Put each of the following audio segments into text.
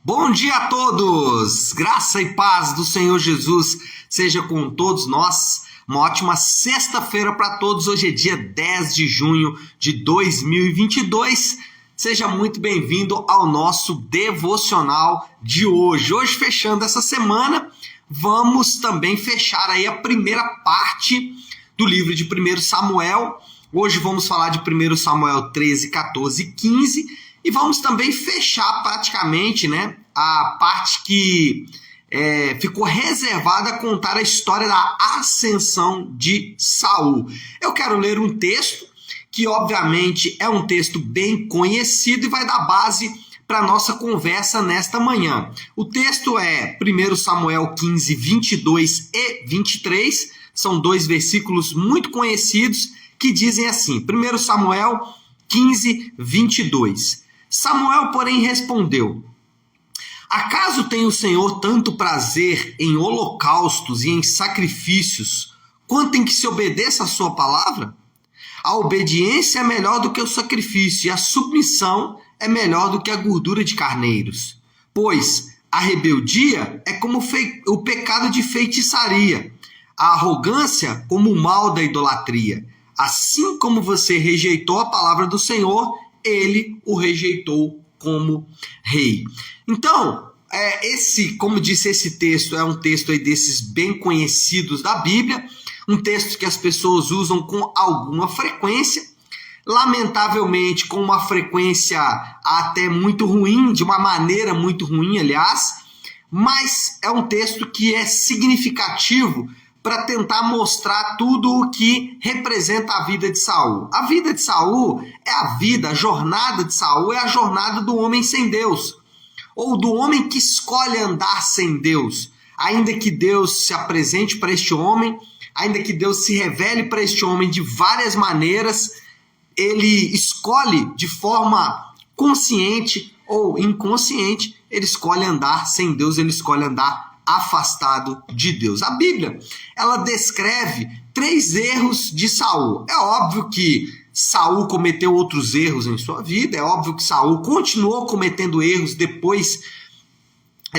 Bom dia a todos! Graça e paz do Senhor Jesus seja com todos nós. Uma ótima sexta-feira para todos. Hoje é dia 10 de junho de 2022. Seja muito bem-vindo ao nosso devocional de hoje. Hoje, fechando essa semana, vamos também fechar aí a primeira parte do livro de 1 Samuel. Hoje vamos falar de 1 Samuel 13, 14 e 15. E vamos também fechar praticamente, a parte que ficou reservada a contar a história da ascensão de Saul. Eu quero ler um texto que, obviamente, é um texto bem conhecido e vai dar base para a nossa conversa nesta manhã. O texto é 1 Samuel 15, 22 e 23. São dois versículos muito conhecidos que dizem assim. 1 Samuel 15, 22. Samuel, porém, respondeu: acaso tem o Senhor tanto prazer em holocaustos e em sacrifícios, quanto em que se obedeça a sua palavra? A obediência é melhor do que o sacrifício, e a submissão é melhor do que a gordura de carneiros. Pois a rebeldia é como o pecado de feitiçaria, a arrogância como o mal da idolatria. Assim como você rejeitou a palavra do Senhor, ele o rejeitou como rei. Então, como disse, esse texto é um texto aí desses bem conhecidos da Bíblia, um texto que as pessoas usam com alguma frequência, lamentavelmente com uma frequência até muito ruim, de uma maneira muito ruim, aliás, mas é um texto que é significativo para tentar mostrar tudo o que representa a vida de Saul. A vida de Saul é a jornada de Saul é a jornada do homem sem Deus, ou do homem que escolhe andar sem Deus. Ainda que Deus se apresente para este homem, ainda que Deus se revele para este homem de várias maneiras, ele escolhe de forma consciente ou inconsciente, ele escolhe andar sem Deus, ele escolhe andar afastado de Deus. A Bíblia, ela descreve 3 erros de Saul. É óbvio que Saul cometeu outros erros em sua vida, é óbvio que Saul continuou cometendo erros depois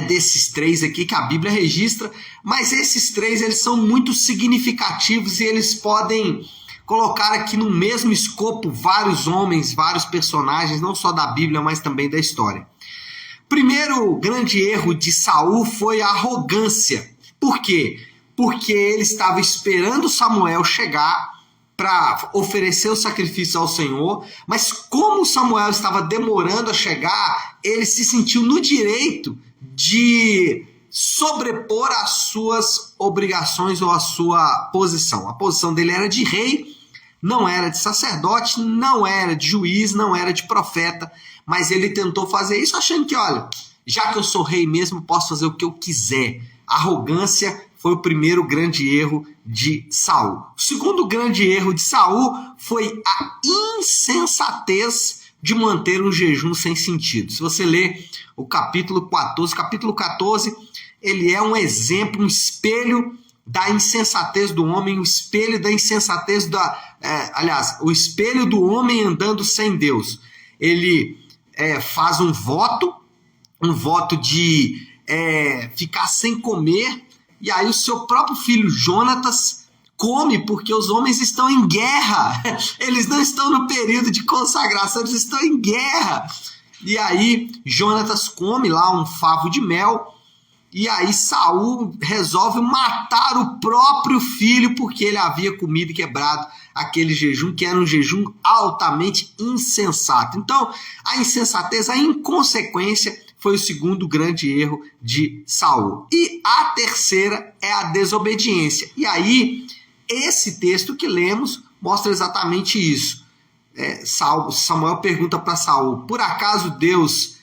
desses 3 aqui que a Bíblia registra, mas esses 3 eles são muito significativos e eles podem colocar aqui no mesmo escopo vários homens, vários personagens, não só da Bíblia, mas também da história. Primeiro grande erro de Saul foi a arrogância. Por quê? Porque ele estava esperando Samuel chegar para oferecer o sacrifício ao Senhor, mas como Samuel estava demorando a chegar, ele se sentiu no direito de sobrepor as suas obrigações ou a sua posição. A posição dele era de rei, não era de sacerdote, não era de juiz, não era de profeta, mas ele tentou fazer isso achando que, olha, já que eu sou rei mesmo, posso fazer o que eu quiser. Arrogância foi o primeiro grande erro de Saul. O segundo grande erro de Saul foi a insensatez de manter um jejum sem sentido. Se você ler o capítulo 14, ele é um exemplo, um espelho da insensatez do homem, o espelho da insensatez o espelho do homem andando sem Deus. Ele faz um voto de ficar sem comer, e aí o seu próprio filho Jonatas come porque os homens estão em guerra, eles não estão no período de consagração, eles estão em guerra, e aí Jonatas come lá um favo de mel, e aí Saul resolve matar o próprio filho porque ele havia comido e quebrado aquele jejum, que era um jejum altamente insensato. Então, a insensatez, a inconsequência foi o segundo grande erro de Saul. E a terceira é a desobediência. E aí, esse texto que lemos mostra exatamente isso. Samuel pergunta para Saul: por acaso Deus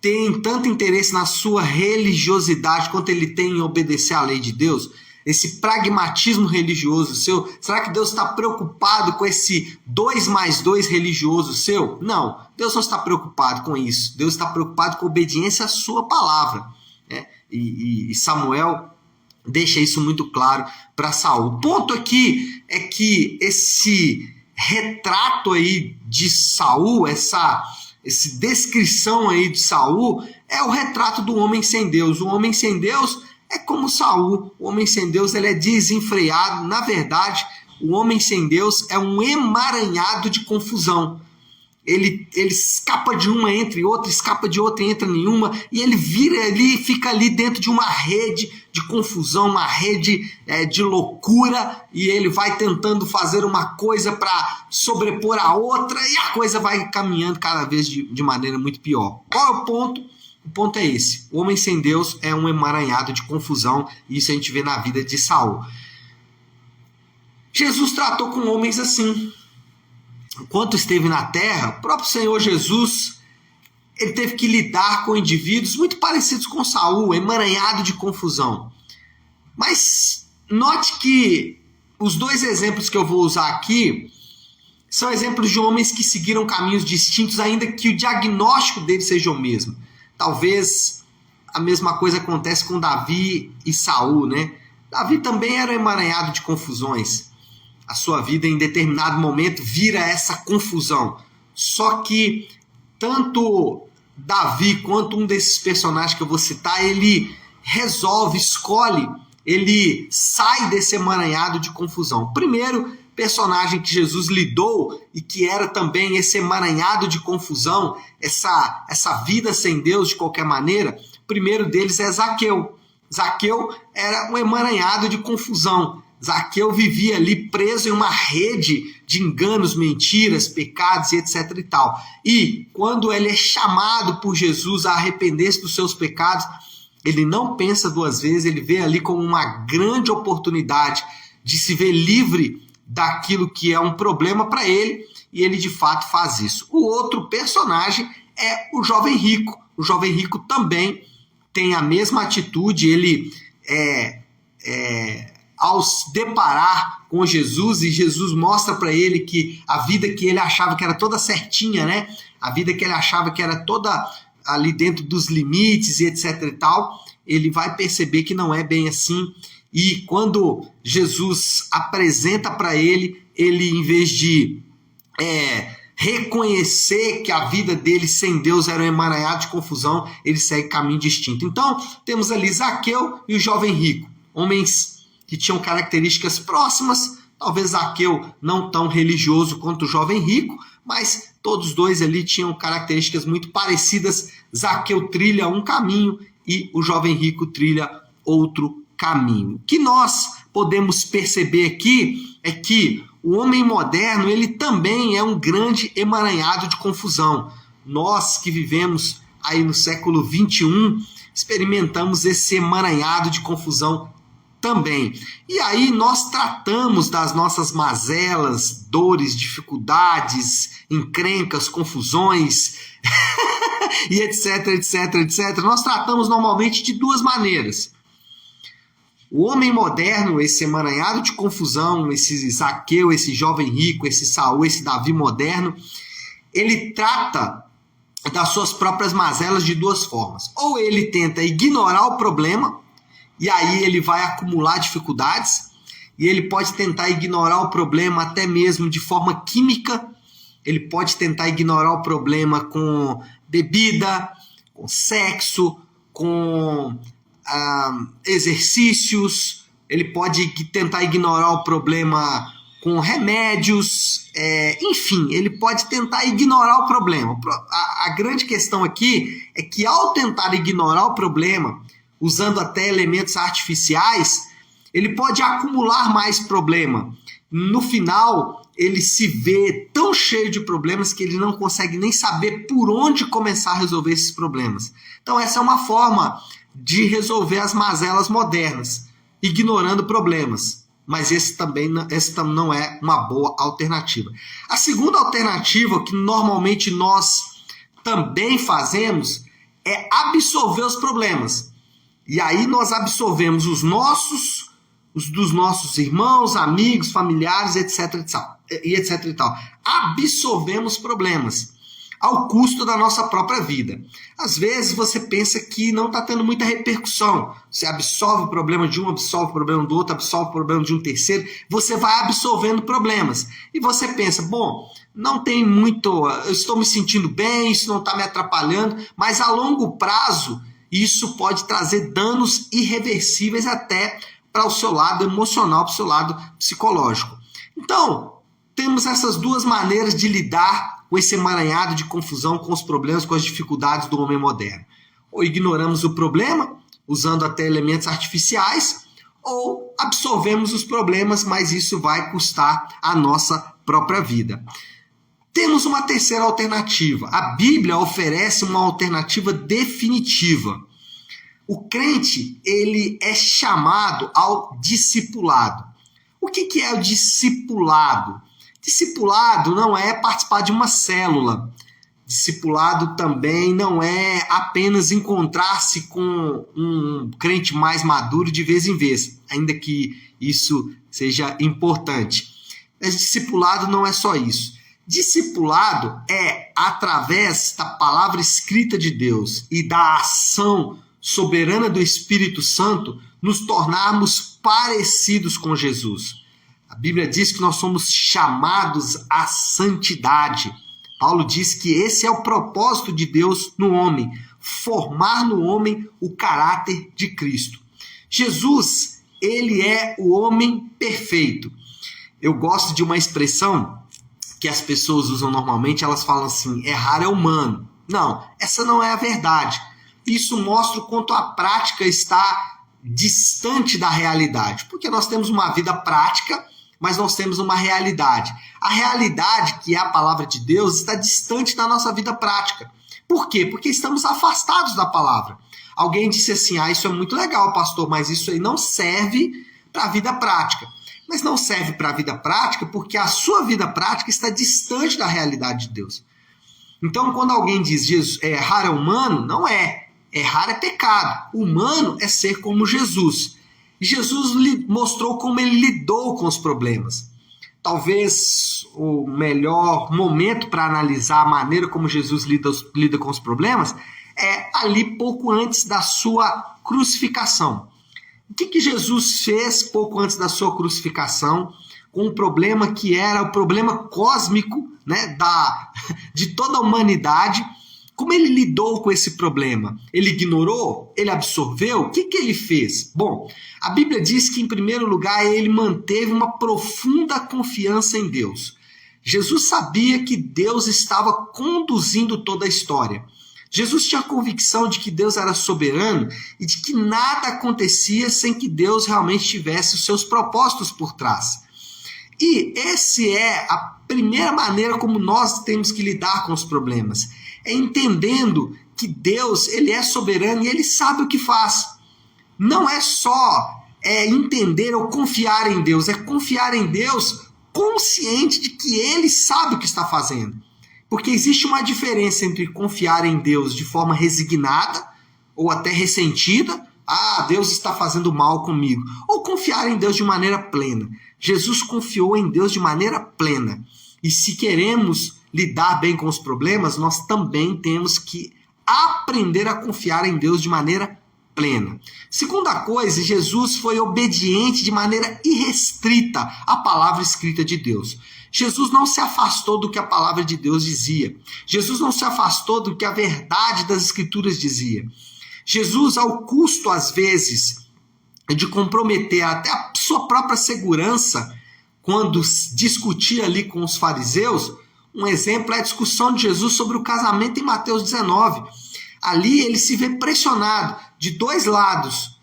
tem tanto interesse na sua religiosidade quanto ele tem em obedecer à lei de Deus? Esse pragmatismo religioso seu, será que Deus está preocupado com esse 2+2 religioso seu? Não, Deus não está preocupado com isso. Deus está preocupado com a obediência à sua palavra. E Samuel deixa isso muito claro para Saul. O ponto aqui é que esse retrato aí de Saul, essa descrição aí de Saul é o retrato do homem sem Deus. O homem sem Deus é como Saul. O homem sem Deus, ele é desenfreado. Na verdade, o homem sem Deus é um emaranhado de confusão. Ele escapa de uma, entra em outra, escapa de outra, entra em uma, e ele vira ali, fica ali dentro de uma rede de confusão, uma rede de loucura, e ele vai tentando fazer uma coisa para sobrepor a outra, e a coisa vai caminhando cada vez de maneira muito pior. Qual é o ponto? O ponto é esse: o homem sem Deus é um emaranhado de confusão, e isso a gente vê na vida de Saul. Jesus tratou com homens assim. Enquanto esteve na terra, o próprio Senhor Jesus, ele teve que lidar com indivíduos muito parecidos com Saul, emaranhado de confusão. Mas note que os dois exemplos que eu vou usar aqui são exemplos de homens que seguiram caminhos distintos, ainda que o diagnóstico deles seja o mesmo. Talvez a mesma coisa acontece com Davi e Saul, né? Davi também era emaranhado de confusões. A sua vida em determinado momento vira essa confusão. Só que tanto Davi quanto um desses personagens que eu vou citar, ele resolve, escolhe, ele sai desse emaranhado de confusão. O primeiro personagem que Jesus lidou e que era também esse emaranhado de confusão, essa vida sem Deus de qualquer maneira, o primeiro deles é Zaqueu. Zaqueu era um emaranhado de confusão. Zaqueu vivia ali preso em uma rede de enganos, mentiras, pecados e etc e tal. E quando ele é chamado por Jesus a arrepender-se dos seus pecados, ele não pensa duas vezes, ele vê ali como uma grande oportunidade de se ver livre daquilo que é um problema para ele, e ele de fato faz isso. O outro personagem é o jovem rico. O jovem rico também tem a mesma atitude, ele ao se deparar com Jesus, e Jesus mostra para ele que a vida que ele achava que era toda certinha, né? A vida que ele achava que era toda ali dentro dos limites e etc e tal, ele vai perceber que não é bem assim. E quando Jesus apresenta para ele, em vez de reconhecer que a vida dele sem Deus era um emaranhado de confusão, ele segue caminho distinto. Então, temos ali Zaqueu e o jovem rico, homens que tinham características próximas, talvez Zaqueu não tão religioso quanto o jovem rico, mas todos dois ali tinham características muito parecidas. Zaqueu trilha um caminho e o jovem rico trilha outro caminho. O que nós podemos perceber aqui é que o homem moderno, ele também é um grande emaranhado de confusão. Nós que vivemos aí no século 21, experimentamos esse emaranhado de confusão também. E aí nós tratamos das nossas mazelas, dores, dificuldades, encrencas, confusões e etc, etc, etc. Nós tratamos normalmente de duas maneiras. O homem moderno, esse emaranhado de confusão, esse Zaqueu, esse jovem rico, esse Saul, esse Davi moderno, ele trata das suas próprias mazelas de duas formas. Ou ele tenta ignorar o problema, e aí ele vai acumular dificuldades, e ele pode tentar ignorar o problema até mesmo de forma química, ele pode tentar ignorar o problema com bebida, com sexo, com exercícios, ele pode tentar ignorar o problema com remédios, enfim, ele pode tentar ignorar o problema. A grande questão aqui é que ao tentar ignorar o problema, usando até elementos artificiais, ele pode acumular mais problema. No final, ele se vê tão cheio de problemas que ele não consegue nem saber por onde começar a resolver esses problemas. Então essa é uma forma de resolver as mazelas modernas, ignorando problemas. Mas essa não é uma boa alternativa. A segunda alternativa, que normalmente nós também fazemos, é absorver os problemas. E aí nós absorvemos os dos nossos irmãos, amigos, familiares, etc e tal. Absorvemos problemas. ao custo da nossa própria vida. Às vezes você pensa que não está tendo muita repercussão. Você absorve o problema de um, absorve o problema do outro, absorve o problema de um terceiro. Você vai absorvendo problemas. E você pensa, bom, não tem muito, eu estou me sentindo bem, isso não está me atrapalhando, mas a longo prazo isso pode trazer danos irreversíveis até para o seu lado emocional, para o seu lado psicológico. Então, temos essas duas maneiras de lidar com esse emaranhado de confusão, com os problemas, com as dificuldades do homem moderno. Ou ignoramos o problema, usando até elementos artificiais, ou absorvemos os problemas, mas isso vai custar a nossa própria vida. Temos uma terceira alternativa. A Bíblia oferece uma alternativa definitiva. O crente, ele é chamado ao discipulado. O que é o discipulado? Discipulado não é participar de uma célula. Discipulado também não é apenas encontrar-se com um crente mais maduro de vez em vez, ainda que isso seja importante. Mas discipulado não é só isso. Discipulado é, através da palavra escrita de Deus e da ação soberana do Espírito Santo, nos tornarmos parecidos com Jesus. A Bíblia diz que nós somos chamados à santidade. Paulo diz que esse é o propósito de Deus no homem, formar no homem o caráter de Cristo. Jesus, ele é o homem perfeito. Eu gosto de uma expressão que as pessoas usam normalmente, elas falam assim, errar é humano. Não, essa não é a verdade. Isso mostra o quanto a prática está distante da realidade, porque nós temos uma vida prática, mas nós temos uma realidade. A realidade, que é a palavra de Deus, está distante da nossa vida prática. Por quê? Porque estamos afastados da palavra. Alguém disse assim, isso é muito legal, pastor, mas isso aí não serve para a vida prática. Mas não serve para a vida prática porque a sua vida prática está distante da realidade de Deus. Então, quando alguém diz errar é humano, não é. Errar é pecado. Humano é ser como Jesus. E Jesus mostrou como ele lidou com os problemas. Talvez o melhor momento para analisar a maneira como Jesus lida com os problemas é ali pouco antes da sua crucificação. O que Jesus fez pouco antes da sua crucificação com um problema que era o problema cósmico, né, de toda a humanidade? Como ele lidou com esse problema? Ele ignorou? Ele absorveu? O que ele fez? Bom, a Bíblia diz que, em primeiro lugar, ele manteve uma profunda confiança em Deus. Jesus sabia que Deus estava conduzindo toda a história. Jesus tinha a convicção de que Deus era soberano e de que nada acontecia sem que Deus realmente tivesse os seus propósitos por trás. E essa é a primeira maneira como nós temos que lidar com os problemas. É entendendo que Deus, ele é soberano e ele sabe o que faz. Não é só entender ou confiar em Deus, é confiar em Deus consciente de que ele sabe o que está fazendo. Porque existe uma diferença entre confiar em Deus de forma resignada ou até ressentida, Deus está fazendo mal comigo, ou confiar em Deus de maneira plena. Jesus confiou em Deus de maneira plena. E se queremos lidar bem com os problemas, nós também temos que aprender a confiar em Deus de maneira plena. Segunda coisa, Jesus foi obediente de maneira irrestrita à palavra escrita de Deus. Jesus não se afastou do que a palavra de Deus dizia. Jesus não se afastou do que a verdade das Escrituras dizia. Jesus, ao custo, às vezes, de comprometer até a sua própria segurança, quando discutia ali com os fariseus, um exemplo é a discussão de Jesus sobre o casamento em Mateus 19. Ali ele se vê pressionado de dois lados,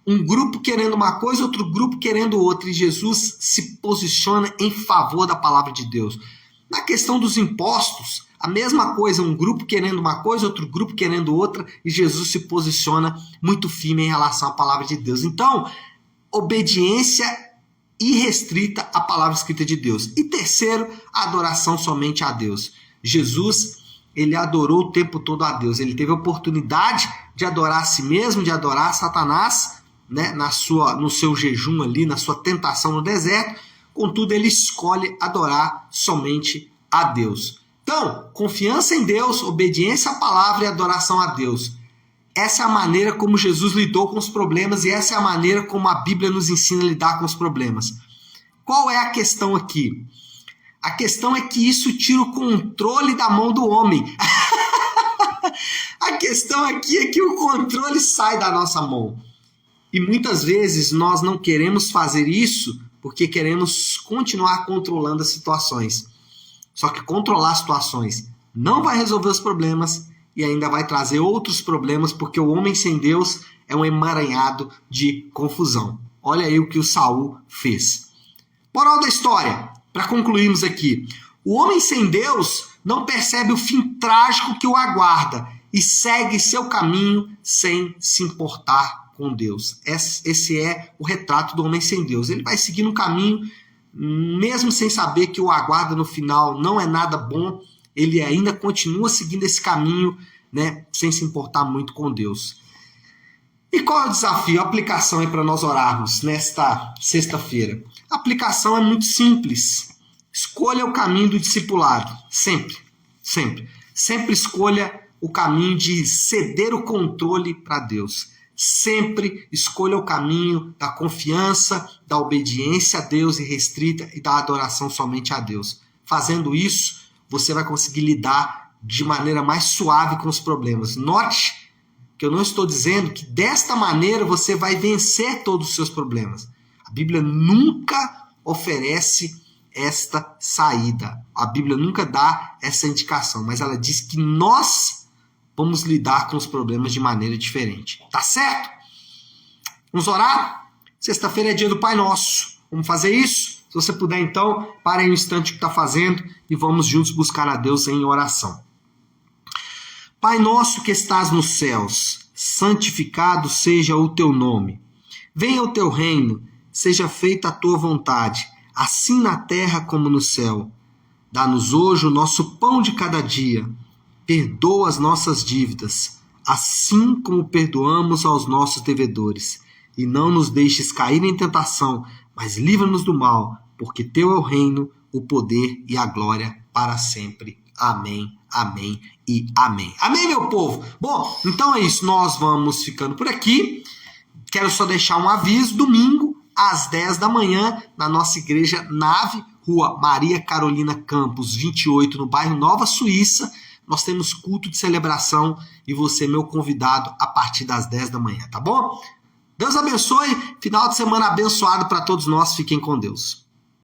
um grupo querendo uma coisa, outro grupo querendo outra, e Jesus se posiciona em favor da palavra de Deus. Na questão dos impostos, a mesma coisa, um grupo querendo uma coisa, outro grupo querendo outra, e Jesus se posiciona muito firme em relação à palavra de Deus. Então, obediência irrestrita à palavra escrita de Deus. E terceiro, adoração somente a Deus. Jesus, ele adorou o tempo todo a Deus. Ele teve a oportunidade de adorar a si mesmo, de adorar Satanás, né, no seu jejum ali, na sua tentação no deserto. Contudo, ele escolhe adorar somente a Deus. Então, confiança em Deus, obediência à palavra e adoração a Deus. Essa é a maneira como Jesus lidou com os problemas e essa é a maneira como a Bíblia nos ensina a lidar com os problemas. Qual é a questão aqui? A questão é que isso tira o controle da mão do homem. A questão aqui é que o controle sai da nossa mão. E muitas vezes nós não queremos fazer isso porque queremos continuar controlando as situações. Só que controlar as situações não vai resolver os problemas e ainda vai trazer outros problemas, porque o homem sem Deus é um emaranhado de confusão. Olha aí o que o Saul fez. Moral da história, para concluirmos aqui. O homem sem Deus não percebe o fim trágico que o aguarda e segue seu caminho sem se importar com Deus. Esse é o retrato do homem sem Deus. Ele vai seguir um caminho, mesmo sem saber que o aguarda no final não é nada bom, ele ainda continua seguindo esse caminho, né, sem se importar muito com Deus. E qual é o desafio, a aplicação aí para nós orarmos nesta sexta-feira? A aplicação é muito simples. Escolha o caminho do discipulado. Sempre, sempre. Sempre escolha o caminho de ceder o controle para Deus. Sempre escolha o caminho da confiança, da obediência a Deus irrestrita e da adoração somente a Deus. Fazendo isso, você vai conseguir lidar de maneira mais suave com os problemas. Note que eu não estou dizendo que desta maneira você vai vencer todos os seus problemas. A Bíblia nunca oferece esta saída. A Bíblia nunca dá essa indicação, mas ela diz que nós vamos lidar com os problemas de maneira diferente. Tá certo? Vamos orar? Sexta-feira é dia do Pai Nosso. Vamos fazer isso? Se você puder, então, pare aí um instante o que está fazendo e vamos juntos buscar a Deus em oração. Pai nosso que estás nos céus, santificado seja o teu nome. Venha o teu reino, seja feita a tua vontade, assim na terra como no céu. Dá-nos hoje o nosso pão de cada dia. Perdoa as nossas dívidas, assim como perdoamos aos nossos devedores. E não nos deixes cair em tentação, mas livra-nos do mal, porque teu é o reino, o poder e a glória para sempre. Amém, amém e amém. Amém, meu povo? Bom, então é isso. Nós vamos ficando por aqui. Quero só deixar um aviso. Domingo, às 10 da manhã, na nossa igreja Nave, Rua Maria Carolina Campos, 28, no bairro Nova Suíça, nós temos culto de celebração e você é meu convidado a partir das 10 da manhã, tá bom? Deus abençoe. Final de semana abençoado para todos nós. Fiquem com Deus.